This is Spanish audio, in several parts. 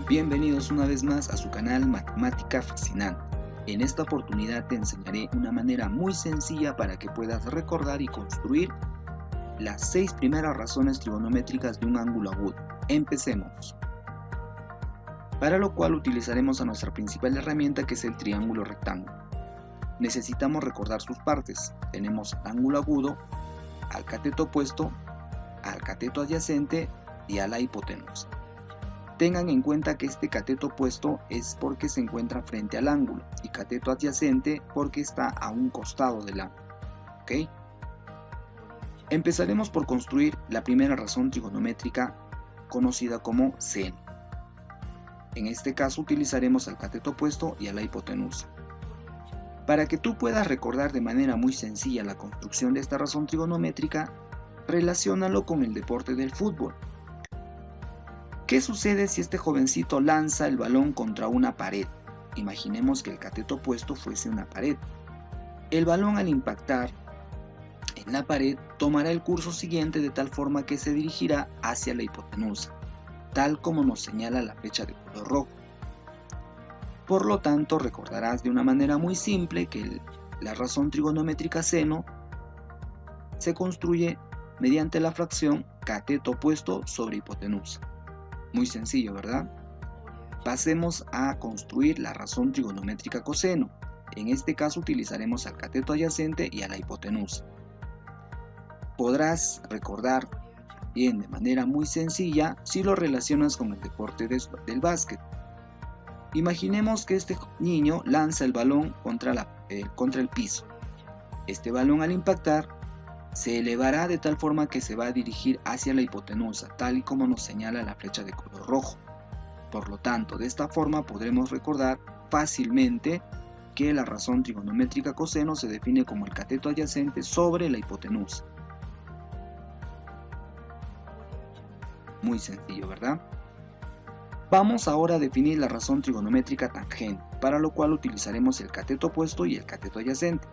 Bienvenidos una vez más a su canal Matemática Fascinante. En esta oportunidad te enseñaré una manera muy sencilla para que puedas recordar y construir las 6 primeras razones trigonométricas de un ángulo agudo. Empecemos. Para lo cual utilizaremos a nuestra principal herramienta, que es el triángulo rectángulo. Necesitamos recordar sus partes. Tenemos el ángulo agudo, al cateto opuesto, al cateto adyacente y a la hipotenusa. Tengan en cuenta que este cateto opuesto es porque se encuentra frente al ángulo y cateto adyacente porque está a un costado del ángulo. ¿Ok? Empezaremos por construir la primera razón trigonométrica conocida como seno. En este caso utilizaremos al cateto opuesto y a la hipotenusa. Para que tú puedas recordar de manera muy sencilla la construcción de esta razón trigonométrica, relaciónalo con el deporte del fútbol. ¿Qué sucede si este jovencito lanza el balón contra una pared? Imaginemos que el cateto opuesto fuese una pared. El balón, al impactar en la pared, tomará el curso siguiente de tal forma que se dirigirá hacia la hipotenusa, tal como nos señala la flecha de color rojo. Por lo tanto, recordarás de una manera muy simple que la razón trigonométrica seno se construye mediante la fracción cateto opuesto sobre hipotenusa. Muy sencillo, ¿verdad? Pasemos a construir la razón trigonométrica coseno. En este caso utilizaremos al cateto adyacente y a la hipotenusa. Podrás recordar bien de manera muy sencilla si lo relacionas con el deporte del básquet. Imaginemos que este niño lanza el balón contra el piso. Este balón, al impactar, se elevará de tal forma que se va a dirigir hacia la hipotenusa, tal y como nos señala la flecha de color rojo. Por lo tanto, de esta forma podremos recordar fácilmente que la razón trigonométrica coseno se define como el cateto adyacente sobre la hipotenusa. Muy sencillo, ¿verdad? Vamos ahora a definir la razón trigonométrica tangente, para lo cual utilizaremos el cateto opuesto y el cateto adyacente.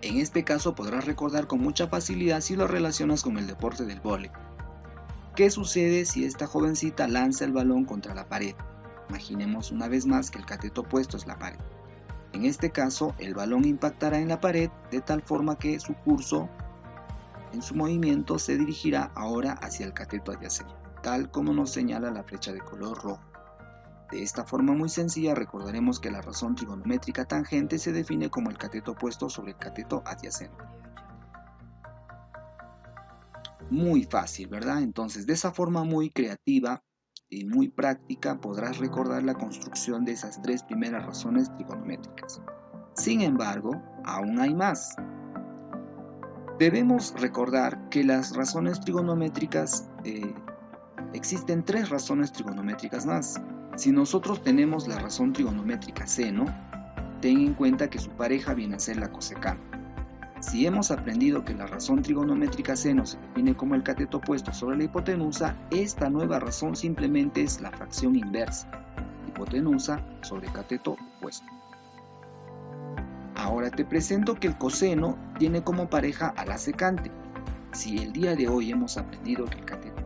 En este caso podrás recordar con mucha facilidad si lo relacionas con el deporte del vóley. ¿Qué sucede si esta jovencita lanza el balón contra la pared? Imaginemos una vez más que el cateto opuesto es la pared. En este caso, el balón impactará en la pared de tal forma que su curso, en su movimiento, se dirigirá ahora hacia el cateto adyacente, tal como nos señala la flecha de color rojo. De esta forma muy sencilla recordaremos que la razón trigonométrica tangente se define como el cateto opuesto sobre el cateto adyacente. Muy fácil, ¿verdad? Entonces, de esa forma muy creativa y muy práctica podrás recordar la construcción de esas 3 primeras razones trigonométricas. Sin embargo, aún hay más. Debemos recordar que las razones trigonométricas, existen 3 razones trigonométricas más. Si nosotros tenemos la razón trigonométrica seno, ten en cuenta que su pareja viene a ser la cosecana. Si hemos aprendido que la razón trigonométrica seno se define como el cateto opuesto sobre la hipotenusa, esta nueva razón simplemente es la fracción inversa, hipotenusa sobre cateto opuesto. Ahora te presento que el coseno tiene como pareja a la secante. Si el día de hoy hemos aprendido que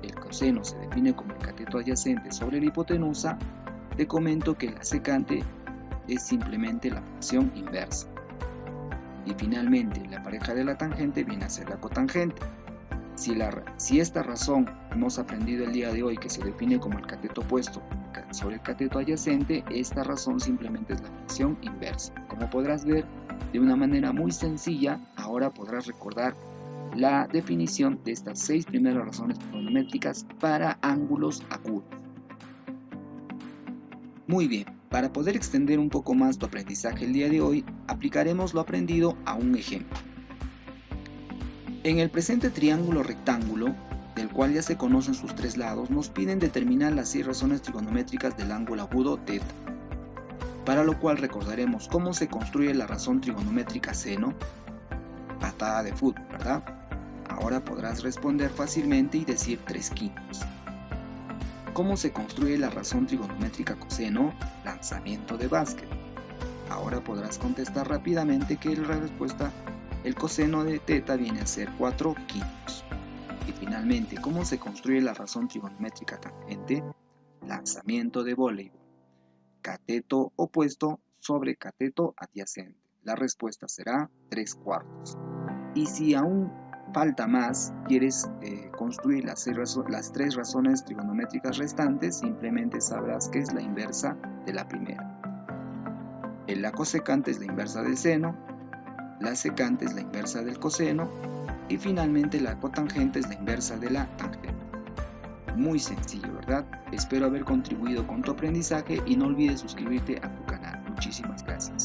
el coseno se define como el cateto adyacente sobre la hipotenusa, te comento que la secante es simplemente la fracción inversa. Y finalmente, la pareja de la tangente viene a ser la cotangente. Si esta razón hemos aprendido el día de hoy que se define como el cateto opuesto sobre el cateto adyacente, esta razón simplemente es la fracción inversa. Como podrás ver, de una manera muy sencilla, ahora podrás recordar la definición de estas 6 primeras razones trigonométricas para ángulos agudos. Muy bien, para poder extender un poco más tu aprendizaje el día de hoy, aplicaremos lo aprendido a un ejemplo. En el presente triángulo rectángulo, del cual ya se conocen sus 3 lados, nos piden determinar las 6 razones trigonométricas del ángulo agudo θ. Para lo cual recordaremos cómo se construye la razón trigonométrica seno, patada de fútbol, ¿verdad? Ahora podrás responder fácilmente y decir 3/5. ¿Cómo se construye la razón trigonométrica coseno? Lanzamiento de básquet. Ahora podrás contestar rápidamente que la respuesta, el coseno de θ viene a ser 4/5. Y finalmente, ¿cómo se construye la razón trigonométrica tangente? Lanzamiento de voleibol. Cateto opuesto sobre cateto adyacente. La respuesta será 3/4. Y si aún falta más, quieres construir las 3 razones trigonométricas restantes, simplemente sabrás que es la inversa de la primera. La cosecante es la inversa del seno, la secante es la inversa del coseno y finalmente la cotangente es la inversa de la tangente. Muy sencillo, ¿verdad? Espero haber contribuido con tu aprendizaje y no olvides suscribirte a tu canal. Muchísimas gracias.